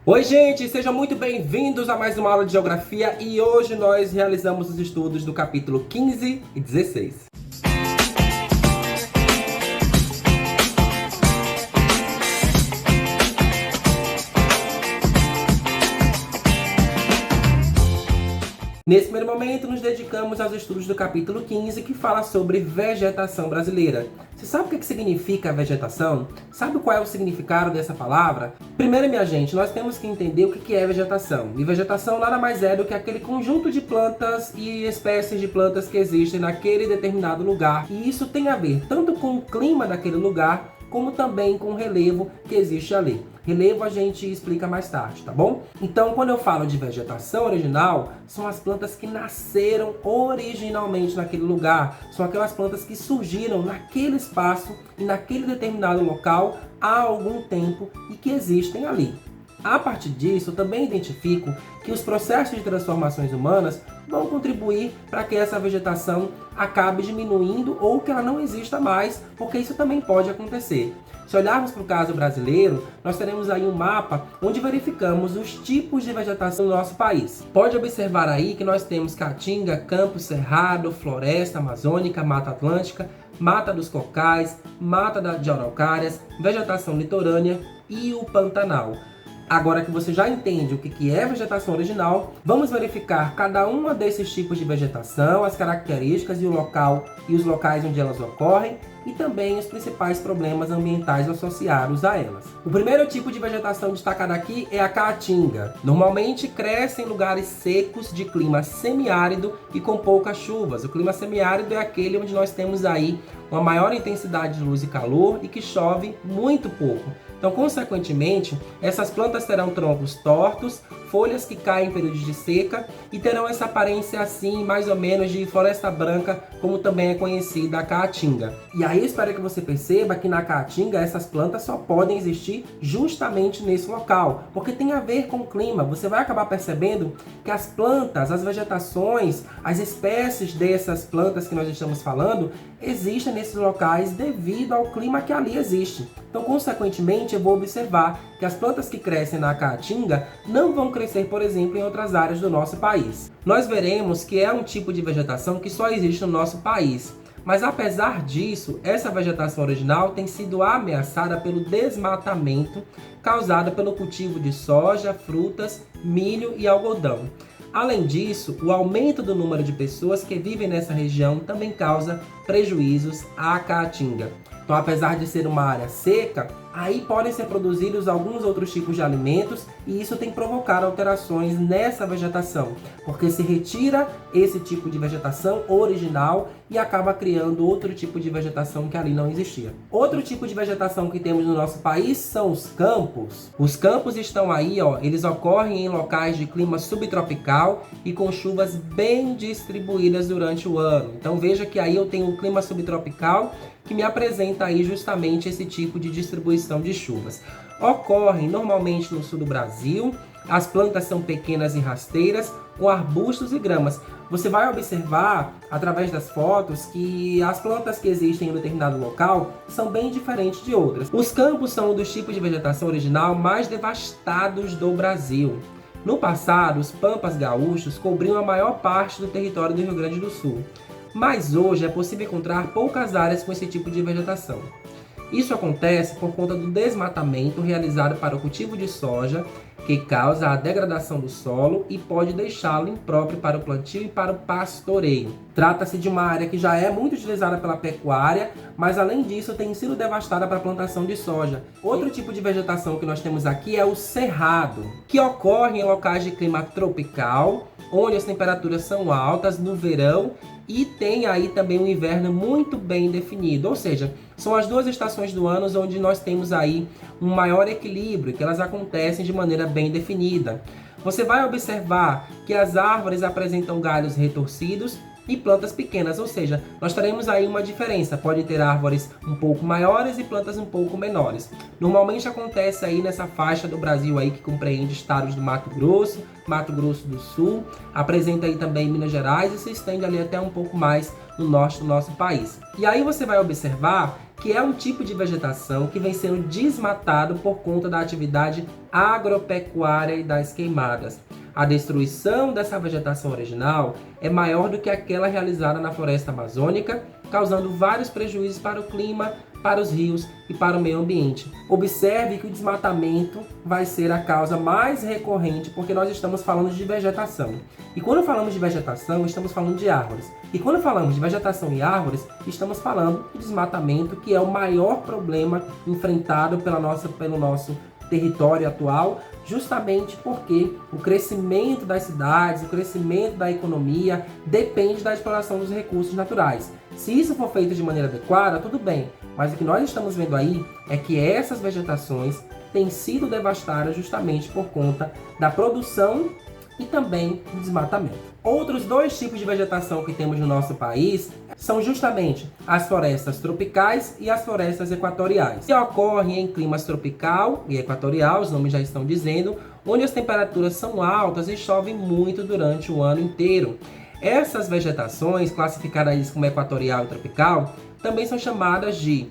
Oi, gente, sejam muito bem-vindos a mais uma aula de Geografia e hoje nós realizamos os estudos do capítulo 15 e 16. Nesse primeiro momento, nos dedicamos aos estudos do capítulo 15, que fala sobre vegetação brasileira. Você sabe o que significa vegetação? Sabe qual é o significado dessa palavra? Primeiro, minha gente, nós temos que entender o que é vegetação. E vegetação nada mais é do que aquele conjunto de plantas e espécies de plantas que existem naquele determinado lugar. E isso tem a ver tanto com o clima daquele lugar, como também com o relevo que existe ali. Relevo a gente explica mais tarde, tá bom? Então, quando eu falo de vegetação original, são as plantas que nasceram originalmente naquele lugar. São aquelas plantas que surgiram naquele espaço e naquele determinado local há algum tempo e que existem ali. A partir disso, eu também identifico que os processos de transformações humanas vão contribuir para que essa vegetação acabe diminuindo ou que ela não exista mais, porque isso também pode acontecer. Se olharmos para o caso brasileiro, nós teremos aí um mapa onde verificamos os tipos de vegetação do nosso país. Pode observar aí que nós temos caatinga, campo cerrado, floresta amazônica, mata atlântica, mata dos cocais, mata de araucárias, vegetação litorânea e o pantanal. Agora que você já entende o que é vegetação original, vamos verificar cada uma desses tipos de vegetação, as características e o local e os locais onde elas ocorrem e também os principais problemas ambientais associados a elas. O primeiro tipo de vegetação destacado aqui é a caatinga. Normalmente cresce em lugares secos de clima semiárido e com poucas chuvas. O clima semiárido é aquele onde nós temos aí uma maior intensidade de luz e calor e que chove muito pouco. Então, consequentemente, essas plantas terão troncos tortos, folhas que caem em períodos de seca e terão essa aparência assim, mais ou menos, de floresta branca, como também é conhecida a caatinga. E aí, espero que você perceba que na caatinga essas plantas só podem existir justamente nesse local, porque tem a ver com o clima. Você vai acabar percebendo que as plantas, as vegetações, as espécies dessas plantas que nós estamos falando, existem nesses locais devido ao clima que ali existe. Então, consequentemente, eu vou observar que as plantas que crescem na caatinga não vão crescer, por exemplo, em outras áreas do nosso país. Nós veremos que é um tipo de vegetação que só existe no nosso país. Mas apesar disso, essa vegetação original tem sido ameaçada pelo desmatamento causado pelo cultivo de soja, frutas, milho e algodão. Além disso, o aumento do número de pessoas que vivem nessa região também causa prejuízos à caatinga. Então, apesar de ser uma área seca, aí podem ser produzidos alguns outros tipos de alimentos e isso tem provocado alterações nessa vegetação, porque se retira esse tipo de vegetação original e acaba criando outro tipo de vegetação que ali não existia. Outro tipo de vegetação que temos no nosso país são os campos. Os campos estão aí, eles ocorrem em locais de clima subtropical e com chuvas bem distribuídas durante o ano. Então veja que aí eu tenho um clima subtropical que me apresenta aí justamente esse tipo de distribuição de chuvas. Ocorrem normalmente no sul do Brasil, as plantas são pequenas e rasteiras, com arbustos e gramas. Você vai observar, através das fotos, que as plantas que existem em um determinado local são bem diferentes de outras. Os campos são um dos tipos de vegetação original mais devastados do Brasil. No passado, os pampas gaúchos cobriam a maior parte do território do Rio Grande do Sul. Mas hoje é possível encontrar poucas áreas com esse tipo de vegetação. Isso acontece por conta do desmatamento realizado para o cultivo de soja, que causa a degradação do solo e pode deixá-lo impróprio para o plantio e para o pastoreio. Trata-se de uma área que já é muito utilizada pela pecuária, mas além disso tem sido devastada para a plantação de soja. Outro tipo de vegetação que nós temos aqui é o cerrado, que ocorre em locais de clima tropical, onde as temperaturas são altas no verão e tem aí também um inverno muito bem definido, ou seja, são as duas estações do ano onde nós temos aí um maior equilíbrio, que elas acontecem de maneira bem definida. Você vai observar que as árvores apresentam galhos retorcidos e plantas pequenas, ou seja, nós teremos aí uma diferença, pode ter árvores um pouco maiores e plantas um pouco menores. Normalmente acontece aí nessa faixa do Brasil aí que compreende estados do Mato Grosso do Sul, apresenta aí também Minas Gerais e se estende ali até um pouco mais no norte do nosso país. E aí você vai observar que é um tipo de vegetação que vem sendo desmatado por conta da atividade agropecuária e das queimadas. A destruição dessa vegetação original é maior do que aquela realizada na floresta amazônica, causando vários prejuízos para o clima, para os rios e para o meio ambiente. Observe que o desmatamento vai ser a causa mais recorrente porque nós estamos falando de vegetação. E quando falamos de vegetação, estamos falando de árvores. E quando falamos de vegetação e árvores, estamos falando de desmatamento, que é o maior problema enfrentado pelo nosso território atual, justamente porque o crescimento das cidades, o crescimento da economia depende da exploração dos recursos naturais. Se isso for feito de maneira adequada, tudo bem, mas o que nós estamos vendo aí é que essas vegetações têm sido devastadas justamente por conta da produção e também do desmatamento. Outros dois tipos de vegetação que temos no nosso país são justamente as florestas tropicais e as florestas equatoriais, que ocorrem em climas tropical e equatorial, os nomes já estão dizendo, onde as temperaturas são altas e chove muito durante o ano inteiro. Essas vegetações, classificadas como equatorial e tropical, também são chamadas de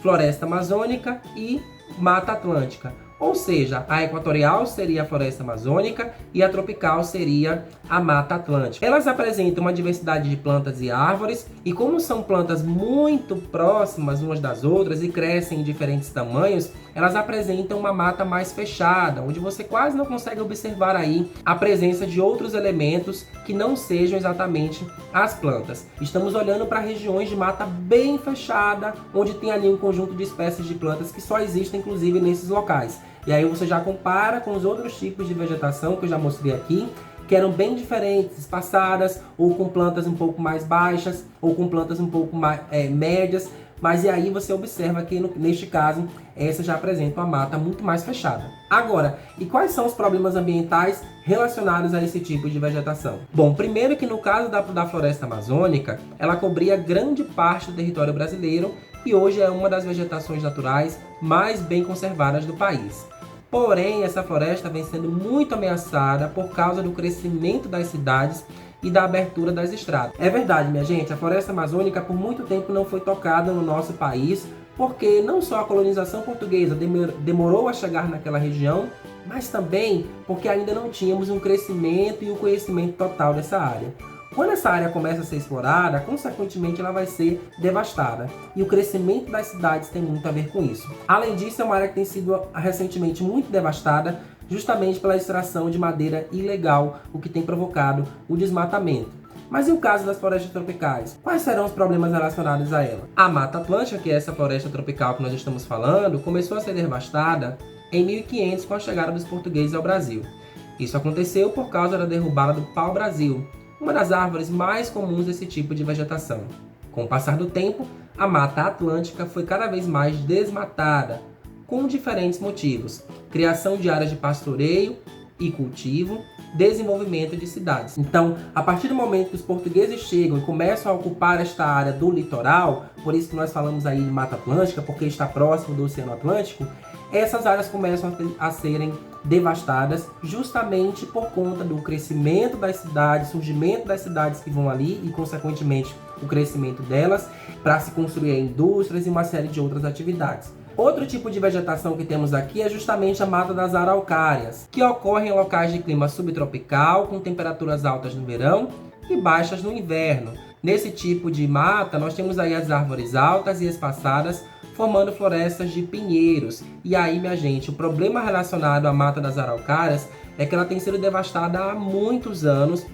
floresta amazônica e mata atlântica. Ou seja, a equatorial seria a floresta amazônica e a tropical seria a mata atlântica. Elas apresentam uma diversidade de plantas e árvores e como são plantas muito próximas umas das outras e crescem em diferentes tamanhos, elas apresentam uma mata mais fechada, onde você quase não consegue observar aí a presença de outros elementos que não sejam exatamente as plantas. Estamos olhando para regiões de mata bem fechada, onde tem ali um conjunto de espécies de plantas que só existem inclusive nesses locais. E aí você já compara com os outros tipos de vegetação que eu já mostrei aqui, que eram bem diferentes, espaçadas, ou com plantas um pouco mais baixas, ou com plantas um pouco mais médias. Mas e aí você observa que neste caso, essa já apresenta uma mata muito mais fechada. Agora, e quais são os problemas ambientais relacionados a esse tipo de vegetação? Bom, primeiro que no caso da floresta amazônica, ela cobria grande parte do território brasileiro e hoje é uma das vegetações naturais mais bem conservadas do país. Porém, essa floresta vem sendo muito ameaçada por causa do crescimento das cidades e da abertura das estradas. É verdade, minha gente, a floresta amazônica por muito tempo não foi tocada no nosso país, porque não só a colonização portuguesa demorou a chegar naquela região, mas também porque ainda não tínhamos um crescimento e um conhecimento total dessa área. Quando essa área começa a ser explorada, consequentemente ela vai ser devastada. E o crescimento das cidades tem muito a ver com isso. Além disso, é uma área que tem sido recentemente muito devastada, justamente pela extração de madeira ilegal, o que tem provocado o desmatamento. Mas e o caso das florestas tropicais? Quais serão os problemas relacionados a ela? A Mata Atlântica, que é essa floresta tropical que nós estamos falando, começou a ser devastada em 1500 com a chegada dos portugueses ao Brasil. Isso aconteceu por causa da derrubada do pau-brasil, uma das árvores mais comuns desse tipo de vegetação. Com o passar do tempo, a Mata Atlântica foi cada vez mais desmatada, com diferentes motivos: criação de áreas de pastoreio e cultivo, desenvolvimento de cidades. Então, a partir do momento que os portugueses chegam e começam a ocupar esta área do litoral, por isso que nós falamos aí de Mata Atlântica, porque está próximo do Oceano Atlântico, essas áreas começam a serem devastadas justamente por conta do crescimento das cidades, surgimento das cidades que vão ali e, consequentemente, o crescimento delas para se construir indústrias e uma série de outras atividades. Outro tipo de vegetação que temos aqui é justamente a mata das araucárias, que ocorre em locais de clima subtropical, com temperaturas altas no verão e baixas no inverno. Nesse tipo de mata, nós temos aí as árvores altas e espaçadas, formando florestas de pinheiros. E aí, minha gente, o problema relacionado à mata das araucárias é que ela tem sido devastada há muitos anos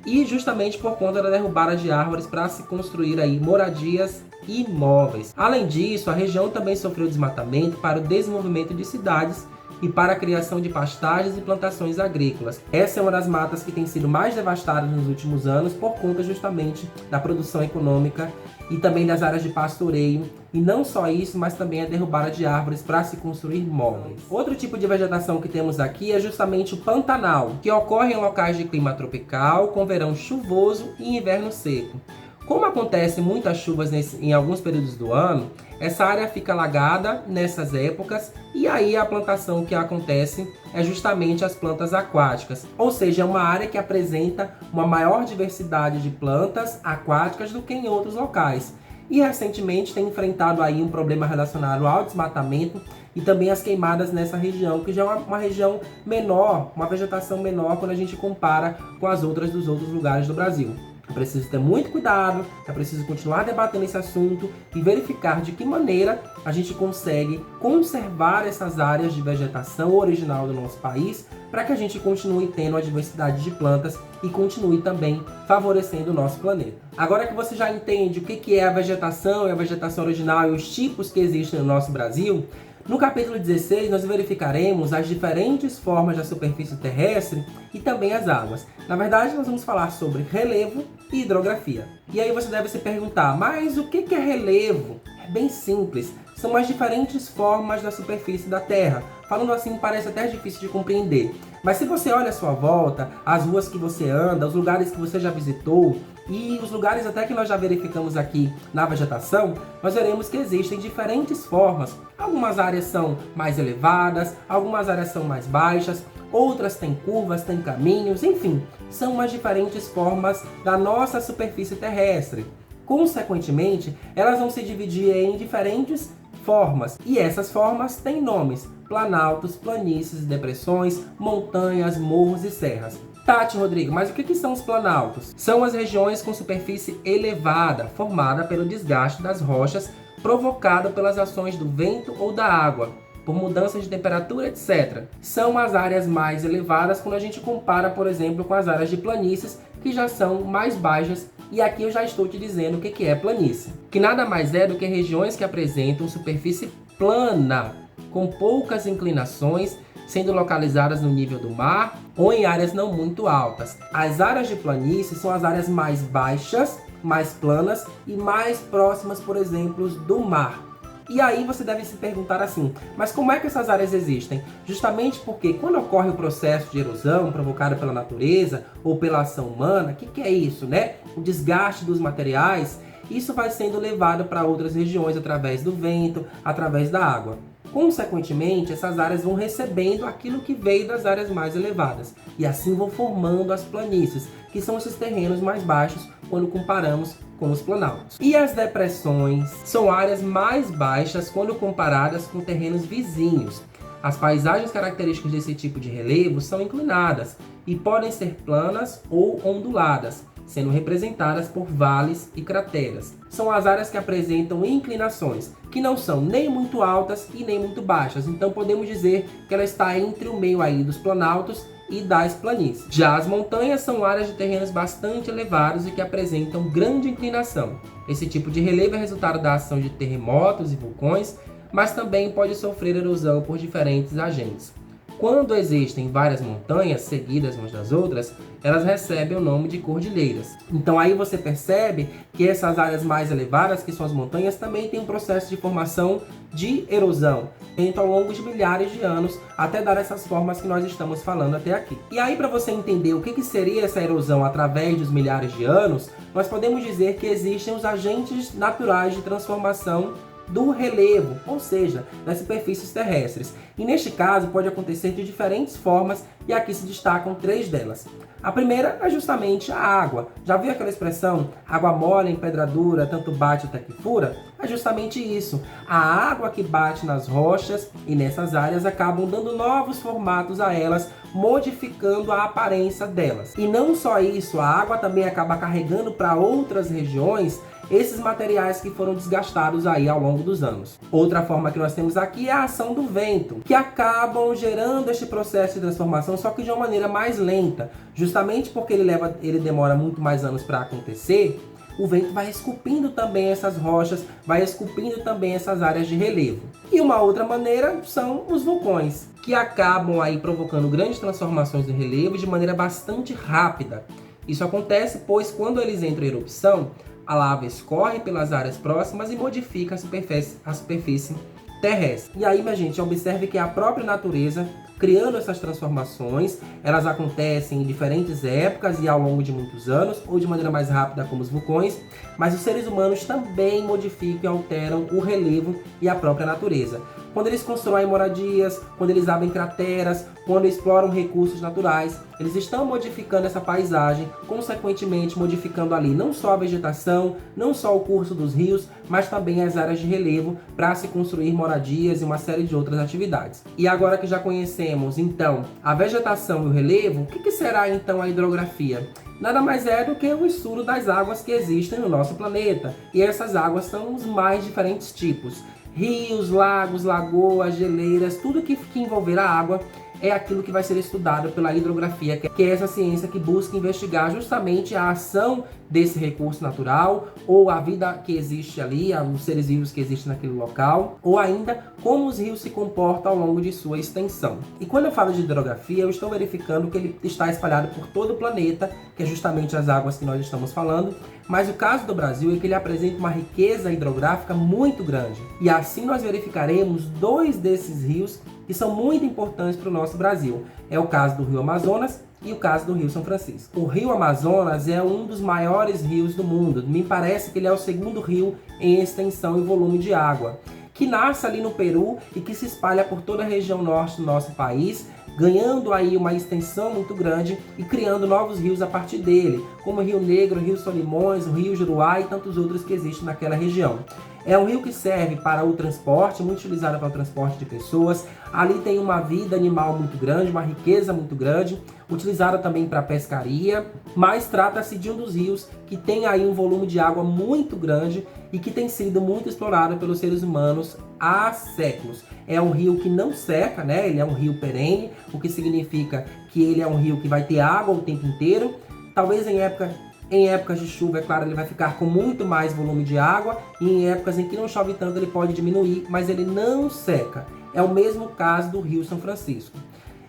e justamente por conta da derrubada de árvores para se construir aí moradias imóveis. Além disso, a região também sofreu desmatamento para o desenvolvimento de cidades e para a criação de pastagens e plantações agrícolas. Essa é uma das matas que tem sido mais devastada nos últimos anos por conta justamente da produção econômica e também das áreas de pastoreio. E não só isso, mas também a derrubada de árvores para se construir móveis. Outro tipo de vegetação que temos aqui é justamente o pantanal, que ocorre em locais de clima tropical, com verão chuvoso e inverno seco. Como acontece muitas chuvas em alguns períodos do ano, essa área fica alagada nessas épocas e aí a plantação que acontece é justamente as plantas aquáticas. Ou seja, é uma área que apresenta uma maior diversidade de plantas aquáticas do que em outros locais. E recentemente tem enfrentado aí um problema relacionado ao desmatamento e também as queimadas nessa região, que já é uma região menor, uma vegetação menor quando a gente compara com as outras dos outros lugares do Brasil. É preciso ter muito cuidado, é preciso continuar debatendo esse assunto e verificar de que maneira a gente consegue conservar essas áreas de vegetação original do nosso país para que a gente continue tendo a diversidade de plantas e continue também favorecendo o nosso planeta. Agora que você já entende o que é a vegetação e a vegetação original e os tipos que existem no nosso Brasil, no capítulo 16, nós verificaremos as diferentes formas da superfície terrestre e também as águas. Na verdade, nós vamos falar sobre relevo e hidrografia. E aí você deve se perguntar, mas o que é relevo? É bem simples, são as diferentes formas da superfície da Terra. Falando assim, parece até difícil de compreender. Mas se você olha à sua volta, as ruas que você anda, os lugares que você já visitou e os lugares até que nós já verificamos aqui na vegetação, nós veremos que existem diferentes formas. Algumas áreas são mais elevadas, algumas áreas são mais baixas, outras têm curvas, têm caminhos, enfim, são as diferentes formas da nossa superfície terrestre. Consequentemente, elas vão se dividir em diferentes formas, e essas formas têm nomes: planaltos, planícies, depressões, montanhas, morros e serras. Tati, Rodrigo, mas o que são os planaltos? São as regiões com superfície elevada, formada pelo desgaste das rochas provocado pelas ações do vento ou da água, por mudanças de temperatura, etc. São as áreas mais elevadas quando a gente compara, por exemplo, com as áreas de planícies, que já são mais baixas. E aqui eu já estou te dizendo o que é planície, que nada mais é do que regiões que apresentam superfície plana, com poucas inclinações, sendo localizadas no nível do mar ou em áreas não muito altas. As áreas de planície são as áreas mais baixas, mais planas e mais próximas, por exemplo, do mar. E aí você deve se perguntar assim, mas como é que essas áreas existem? Justamente porque quando ocorre o processo de erosão provocado pela natureza ou pela ação humana, o que é isso, né? O desgaste dos materiais, isso vai sendo levado para outras regiões através do vento, através da água. Consequentemente, essas áreas vão recebendo aquilo que veio das áreas mais elevadas e assim vão formando as planícies, que são esses terrenos mais baixos quando comparamos com os planaltos. E as depressões são áreas mais baixas quando comparadas com terrenos vizinhos. As paisagens características desse tipo de relevo são inclinadas e podem ser planas ou onduladas, sendo representadas por vales e crateras. São as áreas que apresentam inclinações, que não são nem muito altas e nem muito baixas. Então podemos dizer que ela está entre o meio aí dos planaltos e das planícies. Já as montanhas são áreas de terrenos bastante elevados e que apresentam grande inclinação. Esse tipo de relevo é resultado da ação de terremotos e vulcões, mas também pode sofrer erosão por diferentes agentes. Quando existem várias montanhas seguidas umas das outras, elas recebem o nome de cordilheiras. Então aí você percebe que essas áreas mais elevadas, que são as montanhas, também têm um processo de formação de erosão ao longo de milhares de anos, até dar essas formas que nós estamos falando até aqui. E aí, para você entender o que seria essa erosão através dos milhares de anos, nós podemos dizer que existem os agentes naturais de transformação do relevo, ou seja, das superfícies terrestres. E neste caso pode acontecer de diferentes formas e aqui se destacam 3 delas. A primeira é justamente a água. Já viu aquela expressão, água mole em pedra dura, tanto bate até que fura? É justamente isso. A água que bate nas rochas e nessas áreas acabam dando novos formatos a elas, modificando a aparência delas. E não só isso, a água também acaba carregando para outras regiões esses materiais que foram desgastados aí ao longo dos anos. Outra forma que nós temos aqui é a ação do vento, que acabam gerando este processo de transformação, só que de uma maneira mais lenta. Justamente porque ele demora muito mais anos para acontecer, o vento vai esculpindo também essas rochas, vai esculpindo também essas áreas de relevo. E uma outra maneira são os vulcões. que acabam aí provocando grandes transformações no relevo de maneira bastante rápida. Isso acontece pois quando eles entram em erupção, a lava escorre pelas áreas próximas e modifica a superfície terrestre. E aí, minha gente, observe que a própria natureza criando essas transformações, elas acontecem em diferentes épocas e ao longo de muitos anos, ou de maneira mais rápida como os vulcões, mas os seres humanos também modificam e alteram o relevo e a própria natureza. Quando eles constroem moradias, quando eles abrem crateras, quando exploram recursos naturais, eles estão modificando essa paisagem, consequentemente modificando ali não só a vegetação, não só o curso dos rios, mas também as áreas de relevo para se construir moradias e uma série de outras atividades. E agora que já conhecemos, então, a vegetação e o relevo, o que será então a hidrografia? Nada mais é do que o estudo das águas que existem no nosso planeta. E essas águas são os mais diferentes tipos. Rios, lagos, lagoas, geleiras, tudo que envolver a água é aquilo que vai ser estudado pela hidrografia, que é essa ciência que busca investigar justamente a ação desse recurso natural, ou a vida que existe ali, os seres vivos que existem naquele local, ou ainda como os rios se comportam ao longo de sua extensão. E quando eu falo de hidrografia, eu estou verificando que ele está espalhado por todo o planeta, que é justamente as águas que nós estamos falando, mas o caso do Brasil é que ele apresenta uma riqueza hidrográfica muito grande. E assim nós verificaremos dois desses rios que são muito importantes para o nosso Brasil. É o caso do Rio Amazonas e o caso do Rio São Francisco. O Rio Amazonas é um dos maiores rios do mundo. Me parece que ele é o segundo rio em extensão e volume de água, que nasce ali no Peru e que se espalha por toda a região norte do nosso país, ganhando aí uma extensão muito grande e criando novos rios a partir dele, como o Rio Negro, o Rio Solimões, o Rio Juruá e tantos outros que existem naquela região. É um rio que serve para o transporte, muito utilizado para o transporte de pessoas. Ali tem uma vida animal muito grande, uma riqueza muito grande, utilizada também para pescaria, mas trata-se de um dos rios que tem aí um volume de água muito grande e que tem sido muito explorado pelos seres humanos há séculos. É um rio que não seca, né? Ele é um rio perene, o que significa que ele é um rio que vai ter água o tempo inteiro. Talvez em épocas de chuva, é claro, ele vai ficar com muito mais volume de água, e em épocas em que não chove tanto ele pode diminuir, mas ele não seca. É o mesmo caso do Rio São Francisco.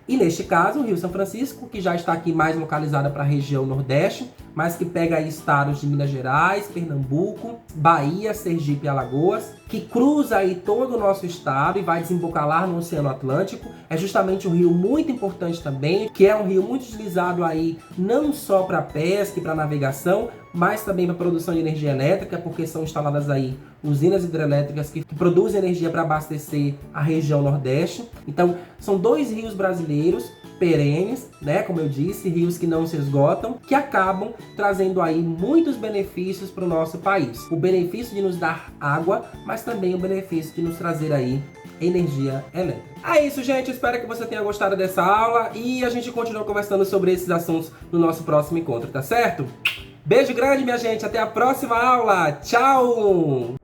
E neste caso, o Rio São Francisco, que já está aqui mais localizada para a região Nordeste, mas que pega aí estados de Minas Gerais, Pernambuco, Bahia, Sergipe e Alagoas, que cruza aí todo o nosso estado e vai desembocar lá no Oceano Atlântico. É justamente um rio muito importante também, que é um rio muito utilizado aí não só para pesca e para navegação, mas também para produção de energia elétrica, porque são instaladas aí usinas hidrelétricas que produzem energia para abastecer a região Nordeste. Então, são dois rios brasileiros perenes, né, como eu disse, rios que não se esgotam, que acabam trazendo aí muitos benefícios para o nosso país. O benefício de nos dar água, mas também o benefício de nos trazer aí energia elétrica. É isso, gente. Espero que você tenha gostado dessa aula e a gente continua conversando sobre esses assuntos no nosso próximo encontro, tá certo? Beijo grande, minha gente. Até a próxima aula. Tchau!